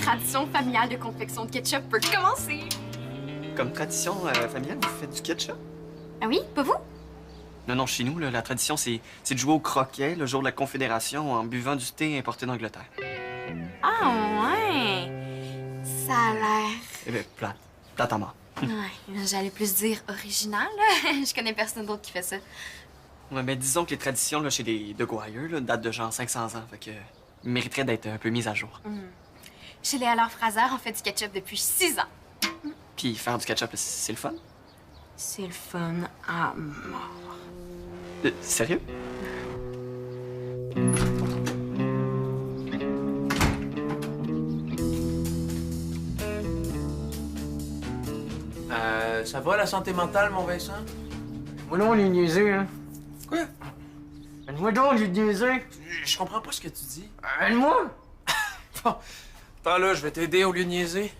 tradition familiale de confection de ketchup peut commencer. Comme tradition familiale, vous faites du ketchup? Ah oui, pas vous? Non, chez nous, là, la tradition, c'est de jouer au croquet le jour de la Confédération en buvant du thé importé d'Angleterre. Ah ouais! Ça a l'air... Eh bien, plate à mort. Ouais, j'allais plus dire original. Je connais personne d'autre qui fait ça. Ouais, mais disons que les traditions là, chez les De Goyer là, datent de genre 500 ans, fait que mériteraient d'être un peu mises à jour. Chez les Allard Fraser, on fait du ketchup depuis 6 ans. Puis faire du ketchup, c'est le fun? C'est le fun à mort. Sérieux? Ça va la santé mentale, mon Vincent? Moi non, les niaiseux, hein. Quoi? Aide-moi donc, les niaiseux. Je comprends pas ce que tu dis. Aide-moi. Bon, attends là, je vais t'aider au lieu de niaiser.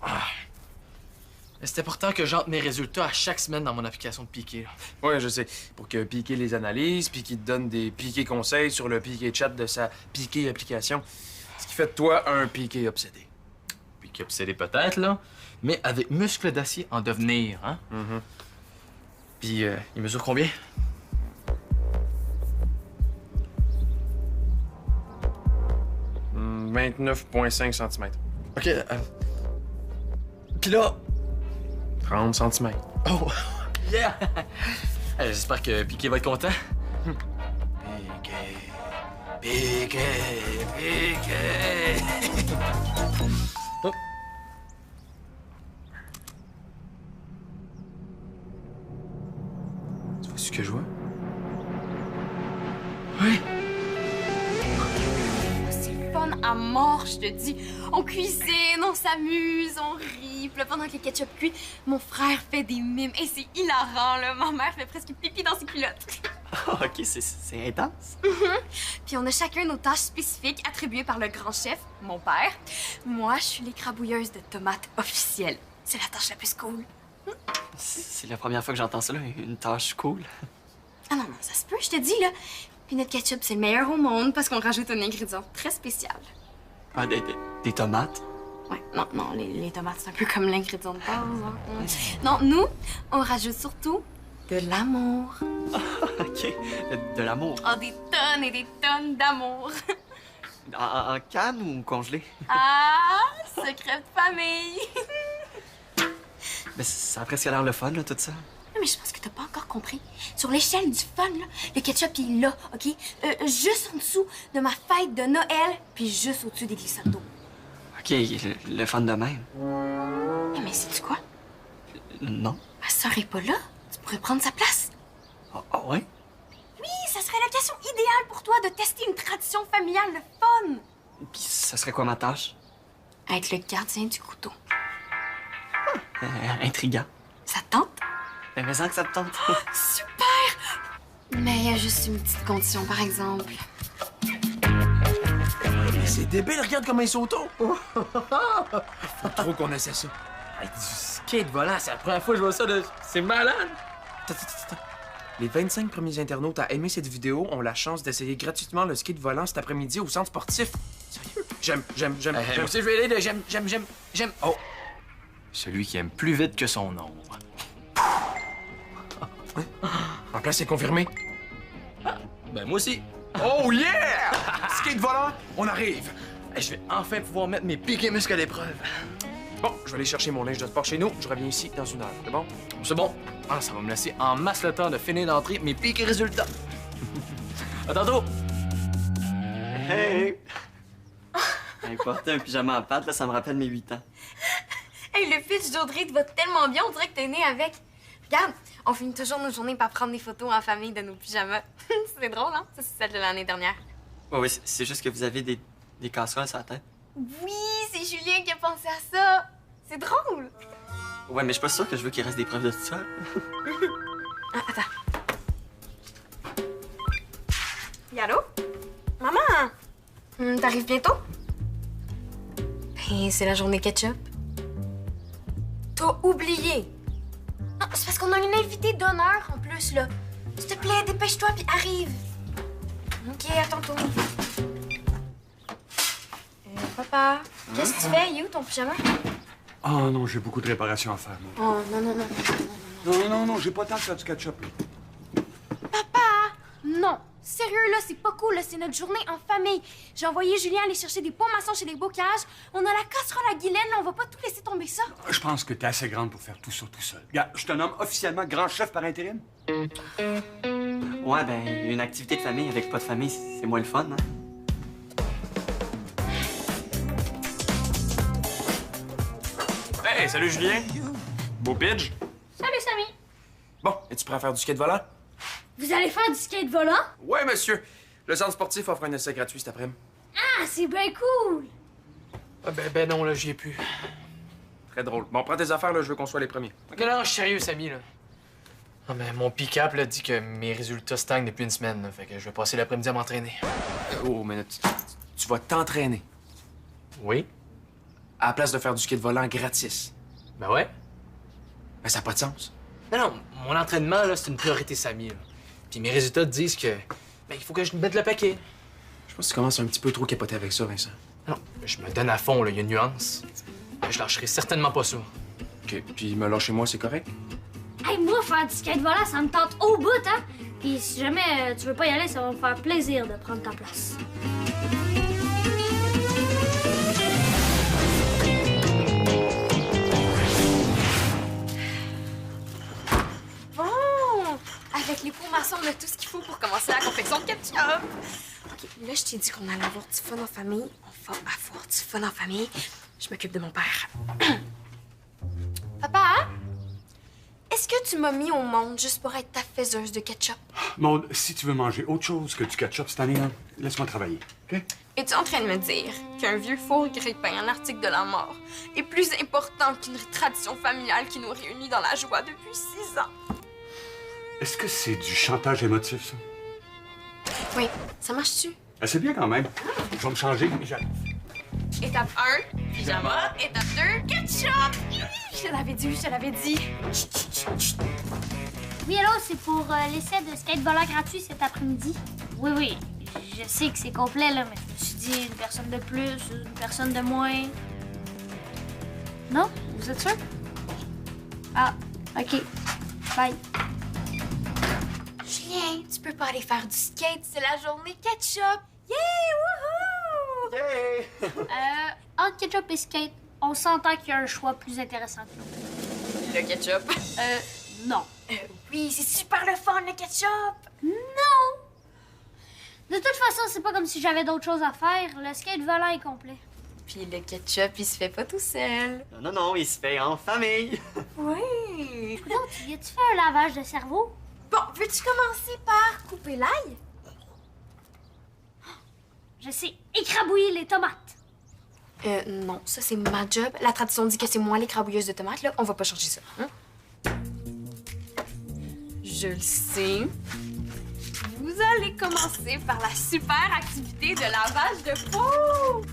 Mais c'est important que j'entre mes résultats à chaque semaine dans mon application de Piqué. Ouais, je sais. Pour que Piqué les analyse, puis qu'il te donne des Piqué conseils sur le Piqué chat de sa Piqué application. Ce qui fait de toi un Piqué obsédé. Piqué obsédé peut-être, là, mais avec muscle d'acier en devenir, hein? Puis, il mesure combien? Mmh, 29,5 cm. OK, Puis là... 30 cm. Oh! Yeah! J'espère que Piqué va être content. Piqué! Oh. Tu vois ce que je vois? Oui! C'est le fun à mort, je te dis. On cuisine, on s'amuse, on rit. Puis là, pendant que le ketchup cuit, mon frère fait des mimes. Et c'est hilarant, là. Ma mère fait presque pipi dans ses culottes. OK, c'est intense. Puis on a chacun nos tâches spécifiques attribuées par le grand chef, mon père. Moi, je suis l'écrabouilleuse de tomates officielle. C'est la tâche la plus cool. C'est la première fois que j'entends ça, là, une tâche cool. Ah non, ça se peut, je te dis, là. Puis notre ketchup, c'est le meilleur au monde parce qu'on rajoute un ingrédient très spécial. Ah, des tomates? Ouais, non, les tomates, c'est un peu comme l'ingrédient de base. Hein. Non, nous, on rajoute surtout de l'amour. OK, de l'amour. Oh, des tonnes et des tonnes d'amour. En canne ou congelé? Ah, secret de famille. Ben, ça a presque l'air le fun, là, tout ça. Non, mais je pense que t'as pas encore compris. Sur l'échelle du fun, là, le ketchup, il est là, OK? Juste en dessous de ma fête de Noël, puis juste au-dessus des glissades d'eau. OK, le fun de même. Mais sais-tu quoi? Non. Ma sœur est pas là. Tu pourrais prendre sa place. Ah ouais? Oui, ça serait l'occasion idéale pour toi de tester une tradition familiale de fun. Puis ça serait quoi ma tâche? Être le gardien du couteau. Intriguant. Ça te tente? Ben, mais que ça te tente. Super! Mais il y a juste une petite condition, par exemple. Mais c'est débile, regarde comment ils sautent. Faut trop qu'on essaie ça. Hey, du skate volant, c'est la première fois que je vois ça, là. C'est malade! Attends. Les 25 premiers internautes à aimer cette vidéo ont la chance d'essayer gratuitement le skate volant cet après-midi au centre sportif. Sérieux? J'aime. Moi aussi, je vais aller de j'aime. Oh! Celui qui aime plus vite que son ombre. En place, c'est confirmé. Ben, moi aussi. Oh yeah! Skate volant, on arrive. Hey, je vais enfin pouvoir mettre mes piquets muscles à l'épreuve. Bon, je vais aller chercher mon linge de sport chez nous. Je reviens ici dans 1 heure. C'est bon? C'est bon. Ah, ça va me laisser en masse le temps de finir d'entrer mes piquets résultats. À tantôt! Hey! Porter un pyjama en pâte, là, ça me rappelle mes 8 ans. Hey, le pitch d'Audrey te va tellement bien, on dirait que t'es né avec. Regarde, on finit toujours nos journées par prendre des photos en famille de nos pyjamas. C'est drôle, hein? Ça, c'est celle de l'année dernière. Ouais, c'est juste que vous avez des casseroles sur la tête. Oui, c'est Julien qui a pensé à ça. C'est drôle. Ouais, mais je suis pas sûre que je veux qu'il reste des preuves de tout ça. Ah, attends. Allô? Maman? T'arrives bientôt? Ben, c'est la journée ketchup. T'as oublié. Non, c'est parce qu'on a une invitée d'honneur en plus, là. S'il te plaît, dépêche-toi puis arrive. OK, à tantôt. Papa, qu'est-ce que tu fais? Il est où ton pyjama? Oh non, j'ai beaucoup de réparations à faire, moi. Oh, non, non, non, non, non, Non, j'ai pas le temps de faire du ketchup, là. non. Sérieux, là, c'est pas cool, là. C'est notre journée en famille. J'ai envoyé Julien aller chercher des pots maçons chez les bocages. On a la casserole à Guylaine, là. On va pas tout laisser tomber ça. Je pense que t'es assez grande pour faire tout ça tout seul. Regarde, je te nomme officiellement grand chef par intérim. Ouais, ben, une activité de famille avec pas de famille, c'est moins le fun, hein? Hey, salut Julien! Beau pitch? Salut, Samy. Bon, es-tu prêt à faire du skate volant? Vous allez faire du skate volant? Ouais, monsieur! Le centre sportif offre un essai gratuit cet après-midi. Ah, c'est bien cool. Ah ben non, là, j'y ai plus. Très drôle. Bon, prends tes affaires, là, je veux qu'on soit les premiers. Ok, non, je suis sérieux, Samy, là. Ah, mais mon pick-up, là, dit que mes résultats stagnent depuis une semaine, là. Fait que je vais passer l'après-midi à m'entraîner. Oh, mais tu vas t'entraîner. Oui? À la place de faire du skate volant gratis. Ben ouais. Ben, ça n'a pas de sens. Non, mon entraînement, là, c'est une priorité, Samy, là. Puis mes résultats disent que... Ben, il faut que je mette le paquet. Je pense que tu commences un petit peu trop capoter avec ça, Vincent. Non, je me donne à fond, là, il y a une nuance. Je lâcherai certainement pas ça. OK, puis me lâcher moi, c'est correct? Hey, moi, faire du skate volant, ça me tente au bout, hein? Puis si jamais tu veux pas y aller, ça va me faire plaisir de prendre ta place. Bon! Avec les pots maçons, on a tout ce qu'il faut pour commencer la confection de ketchup. OK, là, je t'ai dit qu'on allait avoir du fun en famille. On va avoir du fun en famille. Je m'occupe de mon père. Papa, est-ce que tu m'as mis au monde juste pour être ta faiseuse de ketchup? Maud, si tu veux manger autre chose que du ketchup cette année, là, laisse-moi travailler, OK? Es-tu en train de me dire qu'un vieux four grille-pain en article de la mort est plus important qu'une tradition familiale qui nous réunit dans la joie depuis 6 ans? Est-ce que c'est du chantage émotif, ça? Oui, ça marche-tu? C'est bien quand même. Je vais me changer, j'arrive. Étape 1, pyjama. Étape 2, ketchup. Je te l'avais dit, je te l'avais dit. Chut, chut, chut, chut. Oui, allô, c'est pour l'essai de skate volant gratuit cet après-midi. Oui, oui, je sais que c'est complet, là, mais je me suis dit une personne de plus, une personne de moins. Non? Vous êtes sûr? Ah, OK. Bye. Julien, tu peux pas aller faire du skate, c'est la journée ketchup. Yeah, wouhou! Entre ketchup et skate, on s'entend qu'il y a un choix plus intéressant que l'autre. Le ketchup. Non. Oui, c'est super le fun, le ketchup. Non! De toute façon, c'est pas comme si j'avais d'autres choses à faire. Le skate volant est complet. Puis le ketchup, il se fait pas tout seul. Non, il se fait en famille. Oui. Donc, tu viens-tu faire un lavage de cerveau? Bon, veux-tu commencer par couper l'ail? Je sais écrabouiller les tomates. Non, ça c'est ma job. La tradition dit que c'est moi l'écrabouilleuse de tomates, là. On va pas changer ça, hein? Je le sais. Vous allez commencer par la super activité de lavage de peau.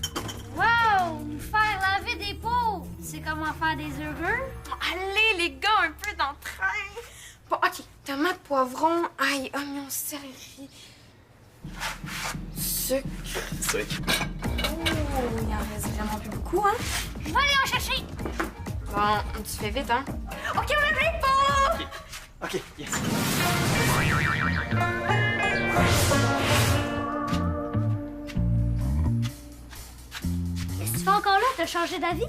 Wow! Nous faire laver des pots! Tu sais comment faire des heureux? Allez, les gars, un peu d'entrain. Bon, OK. Tomates, poivrons, ail, oignons, céleri. Sucre. Oh, il en reste vraiment plus beaucoup, hein? Je vais aller en chercher! Bon, tu fais vite, hein? OK, on a les pots! OK, yes. Qu'est-ce que tu fais encore là? T'as changé d'avis?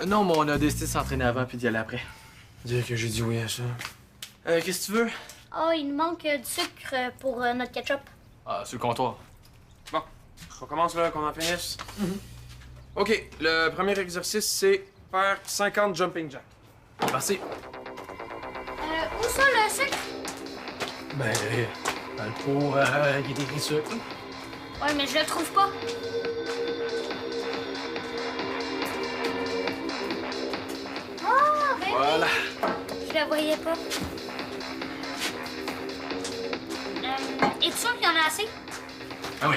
Non, mais on a décidé de s'entraîner avant puis d'y aller après. Dire que j'ai dit oui à ça. Qu'est-ce que tu veux? Oh, il nous manque du sucre pour notre ketchup. Ah, sur le comptoir. Bon, on commence là, qu'on en finisse. OK, le premier exercice, c'est faire 50 jumping jacks. Merci. Où ça, le sucre? Ben, dans le pot, il est écrit sucre. Ouais, mais je le trouve pas. Ah, ben Voilà. oui, je le voyais pas. Es-tu sûr qu'il y en a assez? Ah oui.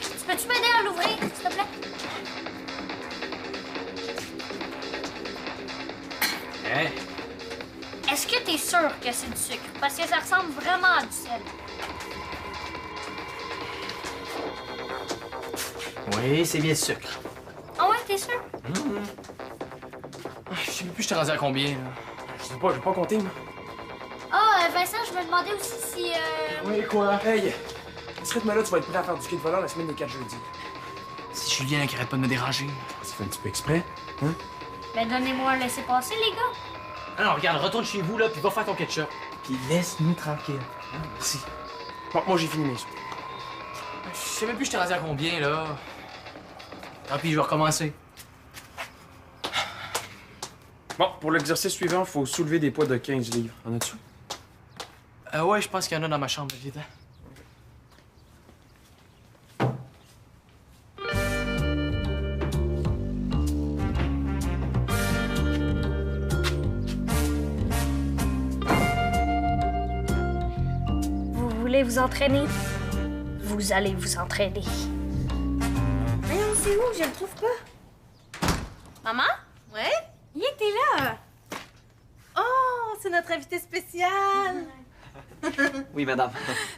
Tu peux-tu m'aider à l'ouvrir, s'il te plaît? Hein? Est-ce que t'es sûr que c'est du sucre? Parce que ça ressemble vraiment à du sel. Oui, c'est bien de sucre. Ah ouais, t'es sûr? Je sais même plus je t'ai rendu à combien, là. Je sais pas, j'ai pas compté, moi. Ah, Vincent, je me demandais aussi si... Oui, quoi? Hey, ce rythme-là, tu vas être prêt à faire du skate volant la semaine des 4 jeudis. C'est Julien qui arrête pas de me déranger. Ça fait un petit peu exprès, hein? Ben, donnez-moi un laissez-passer, les gars. Alors, regarde, retourne chez vous, là, puis va faire ton ketchup. Puis laisse-nous tranquille. Merci. Bon, moi, j'ai fini mes sous. Je sais même plus je t'ai rendu à combien, là. Tant pis, je vais recommencer. Bon, pour l'exercice suivant, faut soulever des poids de 15 livres. En as-tu? Ouais, je pense qu'il y en a dans ma chambre, évidemment. Vous voulez vous entraîner? Vous allez vous entraîner. Voyons, c'est où? Je le trouve pas. Maman? Ouais? Il était là. Oh, c'est notre invité spécial! Oui, madame.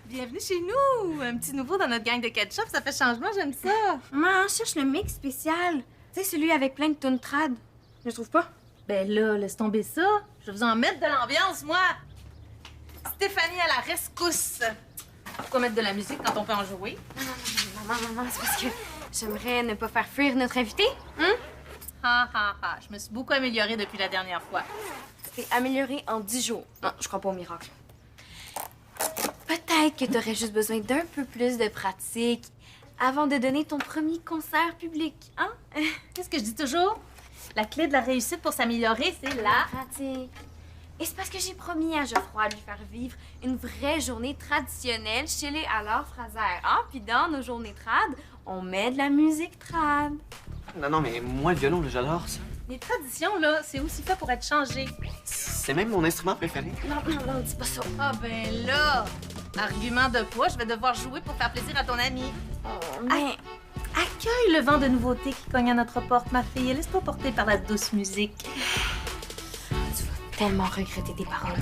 Bienvenue chez nous! Un petit nouveau dans notre gang de ketchup, ça fait changement, j'aime ça! Maman, cherche le mix spécial. Tu sais, celui avec plein de tunes trad. Je le trouve pas. Ben là, laisse tomber ça. Je vais vous en mettre de l'ambiance, moi! Stéphanie à la rescousse! Pourquoi mettre de la musique quand on peut en jouer? Maman, c'est parce que j'aimerais ne pas faire fuir notre invité. Ha ha ha, je me suis beaucoup améliorée depuis la dernière fois. C'est amélioré en 10 jours. Non, je crois pas au miracle. Peut-être que t'aurais juste besoin d'un peu plus de pratique avant de donner ton premier concert public, hein? Qu'est-ce que je dis toujours? La clé de la réussite pour s'améliorer, c'est la... pratique. Et c'est parce que j'ai promis à Geoffroy de lui faire vivre une vraie journée traditionnelle chez les Alors Fraser. Hein? Puis dans nos journées trad, on met de la musique trad. Non, mais moi, le violon, là, j'adore ça. Les traditions, là, c'est aussi fait pour être changé. C'est même mon instrument préféré. Non, dis pas ça. Ah ben là! Argument de poids, je vais devoir jouer pour faire plaisir à ton ami. Mais Accueille le vent de nouveautés qui cogne à notre porte, ma fille, et laisse-toi porter par la douce musique. tu vas tellement regretter tes paroles.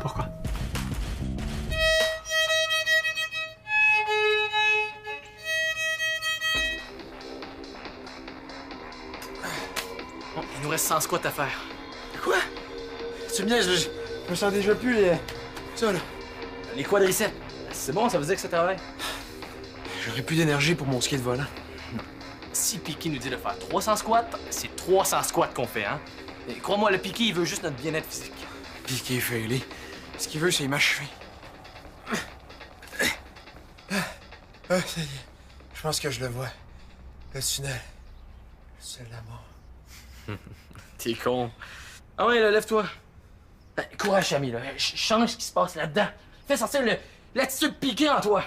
Pourquoi? Bon, il nous reste 100 squats à faire. Quoi? Tu me niaises, je me sens déjà plus ça, là. Les quadriceps. C'est bon, ça veut dire que ça travaille. J'aurais plus d'énergie pour mon skate volant. Si Piki nous dit de faire 300 squats, c'est 300 squats qu'on fait, hein? Et crois-moi, le Piki, il veut juste notre bien-être physique. Piqué, failé. Ce qu'il veut, c'est m'achever. Ah, ça y est. Je pense que je le vois. Le tunnel. Le tunnel de la mort. T'es con. Ah ouais, là, lève-toi. Ben, courage, Chami, là. Change ce qui se passe là-dedans. Fais sortir l'attitude piquée en toi.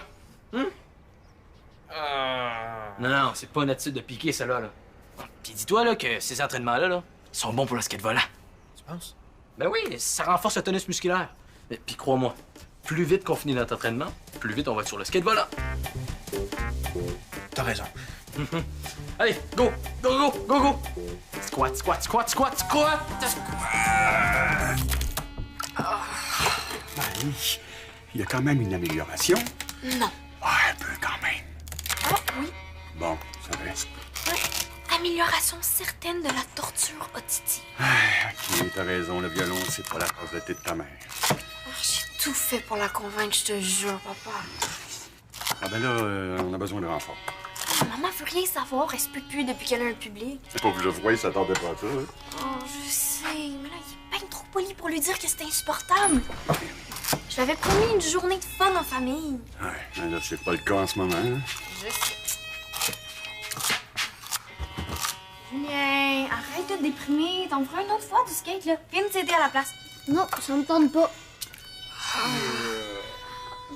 Non, c'est pas une attitude de piqué, celle-là, là. Puis dis-toi, là, que ces entraînements-là, là, sont bons pour le skate volant. Tu penses? Ben oui, ça renforce le tonus musculaire. Puis crois-moi, plus vite qu'on finit notre entraînement, plus vite on va être sur le skate volant. T'as raison. Allez, go! Go, go, go, go! Squat, squat, squat, squat, squat! Ben, il y a quand même une amélioration. Non. Ah, un peu quand même. Ah oui. Bon, ça va. Amélioration certaine de la torture auditive. Ok, t'as raison, le violon, c'est pas la pauvreté de ta mère. J'ai tout fait pour la convaincre, je te jure, papa. Ah ben là, on a besoin de renfort. Maman veut rien savoir, elle se peut plus depuis qu'elle a un public. C'est pas que je vois, il s'attendait pas à ça. Hein? Oh, je sais, mais là, il est bien trop poli pour lui dire que c'était insupportable. Je l'avais promis une journée de fun en famille. Ouais, mais là, c'est pas le cas en ce moment. Hein? Je sais. Julien, arrête de te déprimer. T'en feras une autre fois du skate, là. Viens nous aider à la place. Non, ça me tente pas.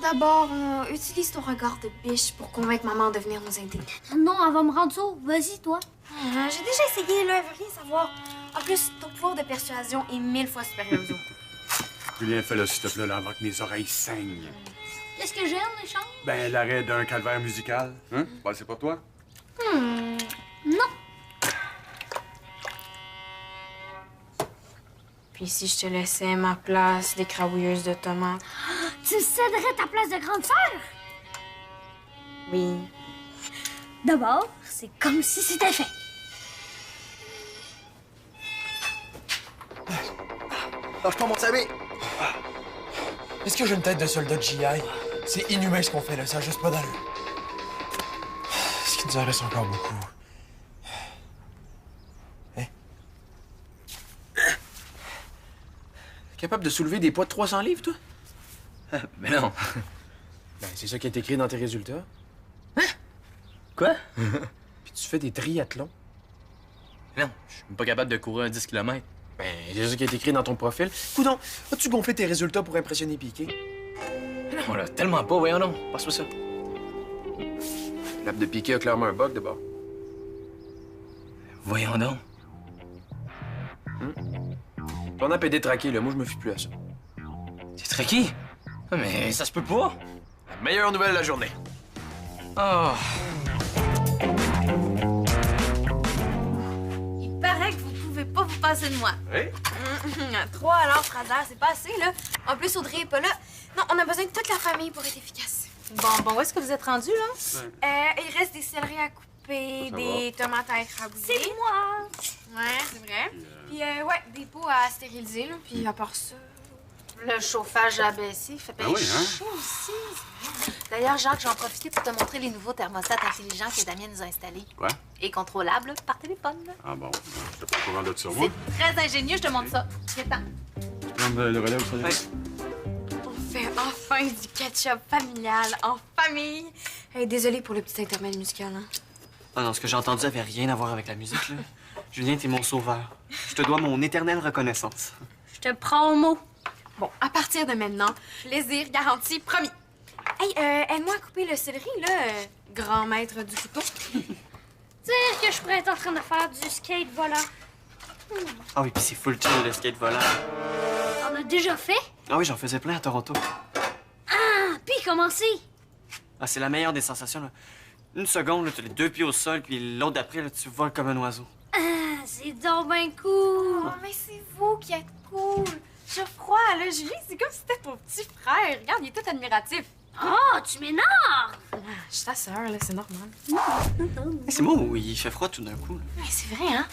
D'abord, utilise ton regard de biche pour convaincre maman de venir nous aider. Non, elle va me rendre sourd. Vas-y, toi. J'ai déjà essayé, là. Elle veut rien savoir. En plus, ton pouvoir de persuasion est 1000 fois supérieur aux autres. Julien, fais-le, s'il te plaît, là, avant que mes oreilles saignent. Qu'est-ce que j'ai en échange? Ben, l'arrêt d'un calvaire musical. Hein? Ben, c'est pour toi? Non. Puis si je te laissais ma place d'écrabouilleuse de tomates? Tu céderais ta place de grande sœur? Oui. D'abord, c'est comme si c'était fait. Lâche pas mon sabé! Est-ce que j'ai une tête de soldat de GI? C'est inhumain ce qu'on fait là, ça a juste pas d'allure. Est-ce qu'il nous en reste encore beaucoup? Hein? Capable de soulever des poids de 300 livres, toi? Mais non. Ben, c'est ça qui est écrit dans tes résultats. Quoi? Puis tu fais des triathlons. Non, je suis même pas capable de courir un 10 km. Ben, c'est ça qui est écrit dans ton profil. Coudon, as-tu gonflé tes résultats pour impressionner Piqué? Non, là, tellement pas, voyons donc. Passe-moi ça. L'app de Piqué a clairement un bug, d'abord. Voyons donc. Ton app est détraqué, là. Moi, je me fie plus à ça. C'est traqué? Ah, mais ça se peut pas. La meilleure nouvelle de la journée. Oh. Il paraît que vous pouvez pas vous passer de moi. Oui? 3 alors, Fraser, c'est pas assez, là. En plus, Audrey est pas là. Non, on a besoin de toute la famille pour être efficace. Bon, où est-ce que vous êtes rendus, là? Il reste des céleris à couper, des tomates à écrabousser. C'est moi! Ouais, c'est vrai. Puis, ouais, des pots à stériliser, là. Puis, à part ça... Le chauffage a baissé, il fait bien Ah oui, hein? chaud aussi. D'ailleurs, Jacques, j'en profite pour te montrer les nouveaux thermostats intelligents que Damien nous a installés. Quoi? Et contrôlables par téléphone. Ah bon, je pas au courant de ça, moi. C'est très ingénieux, je te montre ça. Viens-t'en. Prendre le relais au Ouais. On fait enfin du ketchup familial en famille. Hey, désolée pour le petit intermède musical, hein. Ah non, ce que j'ai entendu avait rien à voir avec la musique, là. Julien, t'es mon sauveur. Je te dois mon éternelle reconnaissance. Je te prends au mot. Bon, à partir de maintenant, plaisir garanti, promis. Hey, aide-moi à couper le céleri, là, grand maître du couteau. Dire que je pourrais être en train de faire du skate volant. Ah oui, puis c'est full chill, le skate volant. On a déjà fait? Ah oui, j'en faisais plein à Toronto. Ah, puis comment c'est? Ah, c'est la meilleure des sensations, là. Une seconde, là, t'as les 2 pieds au sol, puis l'autre d'après, là, tu voles comme un oiseau. Ah, c'est donc ben cool. Oh, mais c'est vous qui êtes cool. Geoffroy, là, Julie, c'est comme si c'était ton petit frère. Regarde, il est tout admiratif. Oh, tu m'énerves. Je suis ta sœur, là, c'est normal. Hey, c'est moi où il fait froid tout d'un coup, là. Mais c'est vrai, hein?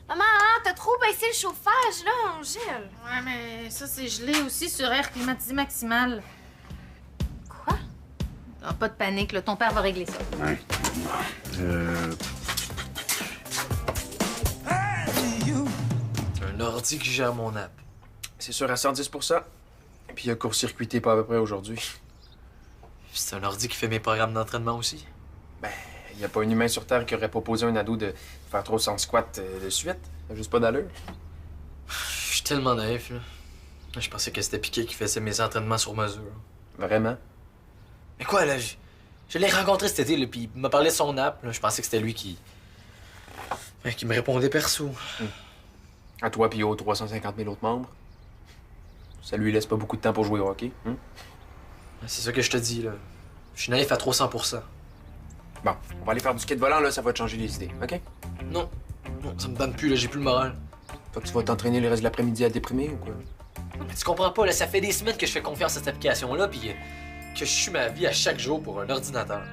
Maman, hein, t'as trop baissé le chauffage, là, on gèle. Ouais, mais ça, c'est gelé aussi sur air climatisé maximal. Quoi? Ah, pas de panique, là. Ton père va régler ça. Ouais. Un ordi qui gère mon app. C'est sûr à 110 %. Puis il a court-circuité pas à peu près aujourd'hui. C'est un ordi qui fait mes programmes d'entraînement aussi. Ben, il y a pas un humain sur Terre qui aurait proposé à un ado de faire 300 squats de suite. Ça a juste pas d'allure. Je suis tellement naïf, là. Je pensais que c'était Piqué qui faisait mes entraînements sur mesure. Vraiment? Mais quoi, là? Je l'ai rencontré cet été, là, puis il m'a parlé de son app. Là. Je pensais que c'était lui qui me répondait perso. À toi puis aux 350 000 autres membres. Ça lui laisse pas beaucoup de temps pour jouer au hockey. Hein? C'est ça que je te dis, là. Je suis naïf à 300 %. Bon, on va aller faire du skate volant, là, ça va te changer les idées, OK? Non, ça me donne plus, là, j'ai plus le moral. Fait que tu vas t'entraîner le reste de l'après-midi à déprimer ou quoi? Mais tu comprends pas, là, ça fait des semaines que je fais confiance à cette application-là, puis que je suis ma vie à chaque jour pour un ordinateur.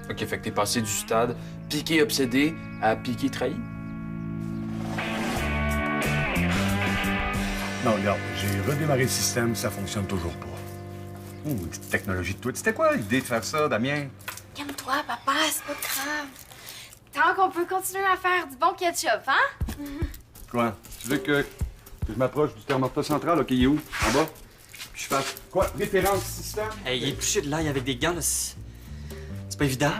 OK, fait que t'es passé du stade Piqué obsédé à Piqué trahi? Non, regarde, j'ai redémarré le système, ça fonctionne toujours pas. Ouh, petite technologie de toi. C'était quoi l'idée de faire ça, Damien? Calme-toi, papa, c'est pas grave. Tant qu'on peut continuer à faire du bon ketchup, hein? Quoi? Tu veux que je m'approche du thermostat central, OK, il est où? En bas? Puis je fasse quoi? Référence système? Hey, éplucher de l'ail avec des gants, là, c'est pas évident.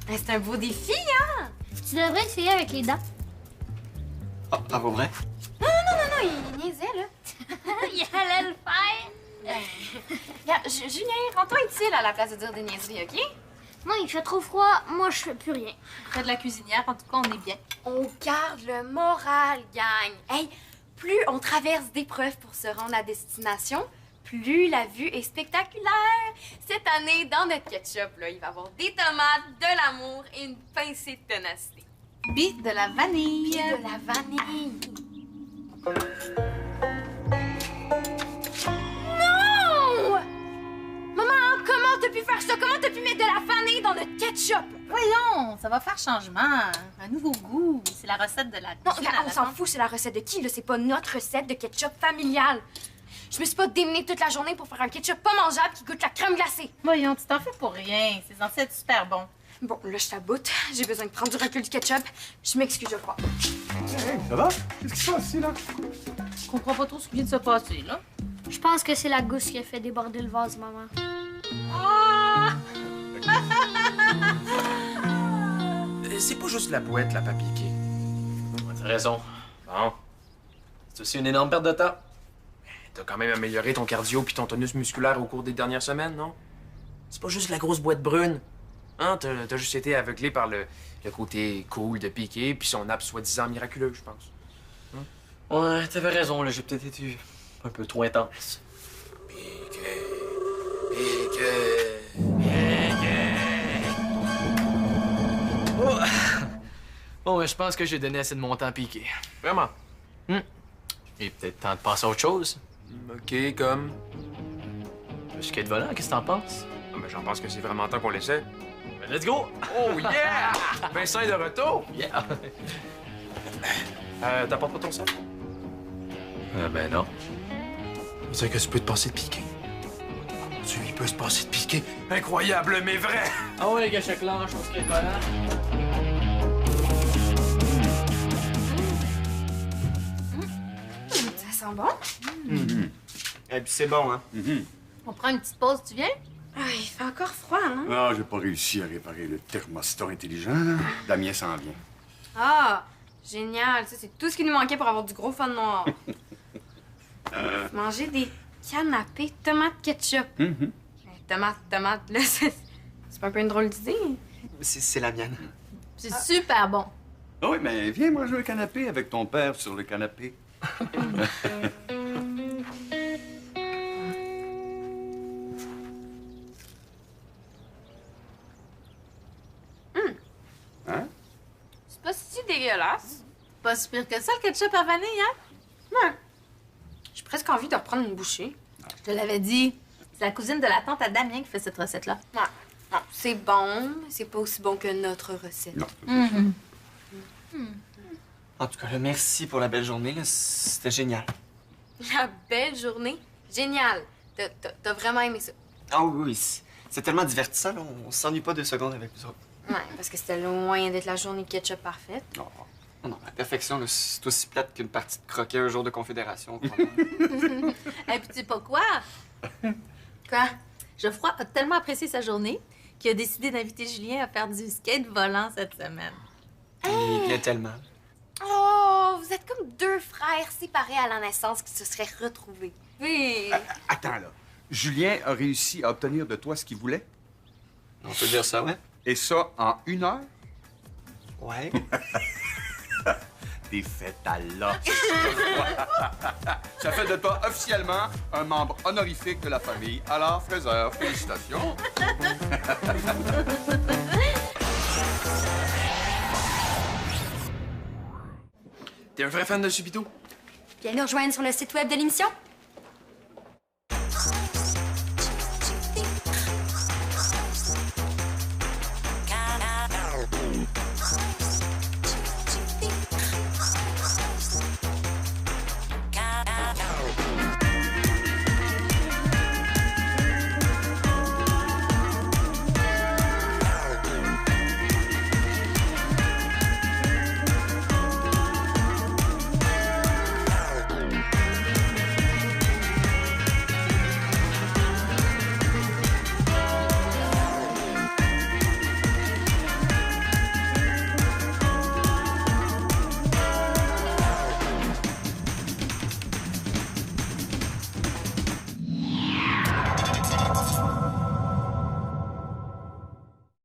C'est un beau défi, hein? Tu devrais essayer avec les dents. Ah, pas vrai? Non, il niaisait, là. Il allait le faire. Regarde, Julien, rends-toi utile à la place de dire des niaiseries, OK? Non, il fait trop froid. Moi, je fais plus rien. Près de la cuisinière, en tout cas, on est bien. On garde le moral, gang. Hey, plus on traverse d'épreuves pour se rendre à destination, plus la vue est spectaculaire. Cette année, dans notre ketchup, là, il va y avoir des tomates, de l'amour et une pincée de ténacité. Puis de la vanille. Puis de la vanille. Non! Maman, comment te t'as pu faire ça? Comment t'as pu mettre de la vanille dans notre ketchup? Voyons, ça va faire changement. Un nouveau goût. C'est la recette de la Non, cuisine là, à on la s'en tante. fout, c'est la recette de qui, là? C'est pas notre recette de ketchup familial. Je me suis pas démenée toute la journée pour faire un ketchup pas mangeable qui goûte la crème glacée. Voyons, tu t'en fais pour rien. C'est censé être super bon. Bon, là, je t'aboute. J'ai besoin de prendre du recul du ketchup. Je m'excuse, je crois. Hey, ça va? Qu'est-ce qui se passe ici, là? Je comprends pas trop ce qui vient de se passer, là. Je pense que c'est la gousse qui a fait déborder le vase, maman. Ah! C'est pas juste la boîte, la papier piqué. T'as raison. Bon. C'est aussi une énorme perte de temps. T'as quand même amélioré ton cardio puis ton tonus musculaire au cours des dernières semaines, non? C'est pas juste la grosse boîte brune. Hein? T'as juste été aveuglé par le côté cool de Piqué puis son app soi-disant miraculeux, je pense. Ouais, t'avais raison, là. J'ai peut-être été un peu trop intense. Piqué. Oh. Bon, ben, je pense que j'ai donné assez de mon temps à Piqué. Vraiment? Il est peut-être temps de passer à autre chose. OK, comme... Le skate volant, qu'est-ce que t'en penses? Ah, ben, j'en pense que c'est vraiment temps qu'on l'essaie. Ben, let's go! Oh yeah! Vincent est de retour! Yeah! T'apportes pas ton sac? Ben non. C'est que tu peux te passer de Piqué. Tu lui peux se passer de Piqué. Incroyable, mais vrai! Ah ouais, les gars, chaque lâche au skate volant. Ça sent bon? Et puis c'est bon, hein? On prend une petite pause, tu viens? Ah, il fait encore froid, non? Ah, j'ai pas réussi à réparer le thermostat intelligent, là. Damien s'en vient. Ah, génial. Ça, c'est tout ce qui nous manquait pour avoir du gros fun noir. Manger des canapés tomate ketchup. Tomate, là, c'est pas un peu une drôle d'idée? C'est la mienne. C'est super bon. Ah oui, mais viens manger un canapé avec ton père sur le canapé. Hein? C'est pas si dégueulasse. Pas si pire que ça, le ketchup à vanille, hein? Ouais. J'ai presque envie de reprendre une bouchée. Je te l'avais dit. C'est la cousine de la tante à Damien qui fait cette recette-là. Ouais. Non, c'est bon, mais c'est pas aussi bon que notre recette. Non. En tout cas, là, merci pour la belle journée. Là. C'était génial. La belle journée. Génial. T'as vraiment aimé ça. Ah oui, c'est tellement divertissant. Là. On s'ennuie pas 2 secondes avec vous autres. Ouais, parce que c'était loin d'être la journée de ketchup parfaite. Non, non, la perfection, là, c'est aussi plate qu'une partie de croquet un jour de confédération. probablement. Et puis tu sais pas quoi? Quoi? Geoffroy a tellement apprécié sa journée qu'il a décidé d'inviter Julien à faire du skate volant cette semaine. Il vient tellement. Oh, vous êtes comme 2 frères séparés à la naissance qui se seraient retrouvés. Oui. Attends, là. Julien a réussi à obtenir de toi ce qu'il voulait? On peut dire ça, ouais? Et ça en 1 heure? Ouais. T'es fait à l'os. Ça fait de toi officiellement un membre honorifique de la famille. Alors, Fraser, félicitations. T'es un vrai fan de Subito? Viens nous rejoindre sur le site web de l'émission.